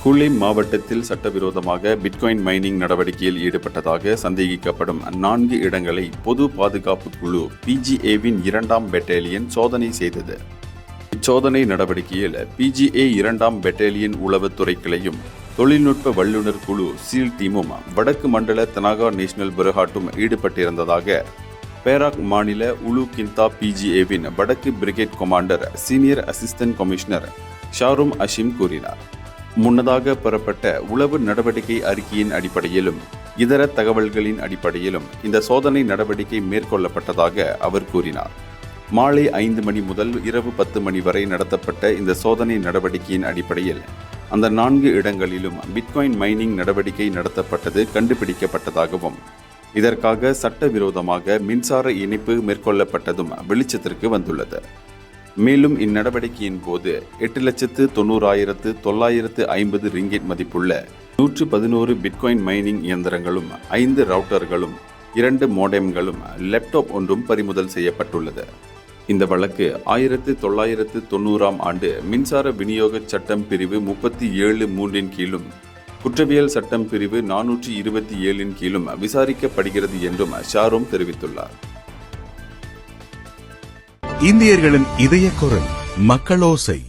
குல்லேம் மாவட்டத்தில் சட்டவிரோதமாக bitcoin mining நடவடிக்கையில் ஈடுபட்டதாக சந்தேகிக்கப்படும் 4 இடங்களை பொது பாதுகாப்பு குழு PGAவின் 2ஆம் பெட்டாலியன் சோதனை செய்தது. இச்சோதனை நடவடிக்கையில் PGA 2ஆம் பெட்டாலியன் உளவுத்துறை கிளையும் தொழில்நுட்ப வல்லுநர் குழு சீல் டீமும் வடக்கு மண்டல தனாகா நேஷனல் புரஹாட்டும் ஈடுபட்டிருந்ததாக பேராக் மாநில உலு கிந்தா PGAவின் வடக்கு brigade commander senior assistant commissioner Shahrum Hashim கூறினார். முன்னதாக பெறப்பட்ட உளவு நடவடிக்கை அறிக்கையின் அடிப்படையிலும் இதர தகவல்களின் அடிப்படையிலும் இந்த சோதனை நடவடிக்கை மேற்கொள்ளப்பட்டதாக அவர் கூறினார். மாலை 5 மணி முதல் இரவு 10 மணி வரை நடத்தப்பட்ட இந்த சோதனை நடவடிக்கையின் அடிப்படையில் அந்த 4 இடங்களிலும் பிட்காயின் மைனிங் நடவடிக்கை நடத்தப்பட்டது கண்டுபிடிக்கப்பட்டதாகவும் இதற்காக சட்டவிரோதமாக மின்சார இணைப்பு மேற்கொள்ளப்பட்டதும் வெளிச்சத்திற்கு வந்துள்ளது. மேலும் இந்நடவடிக்கையின் போது 8,90,950 ரிங்கிட் மதிப்புள்ள 111 பிட்காயின் மைனிங் இயந்திரங்களும் 5 ரவுட்டர்களும் 2 மோடெம்களும் லேப்டாப் ஒன்றும் பறிமுதல் செய்யப்பட்டுள்ளது. இந்த வழக்கு 1990ஆம் ஆண்டு மின்சார விநியோக சட்டம் பிரிவு 37(3) கீழும் குற்றவியல் சட்டம் பிரிவு 427 கீழும் விசாரிக்கப்படுகிறது என்றும் ஷாரும் தெரிவித்துள்ளார். இந்தியர்களின் இதய குரல் மக்களோசை.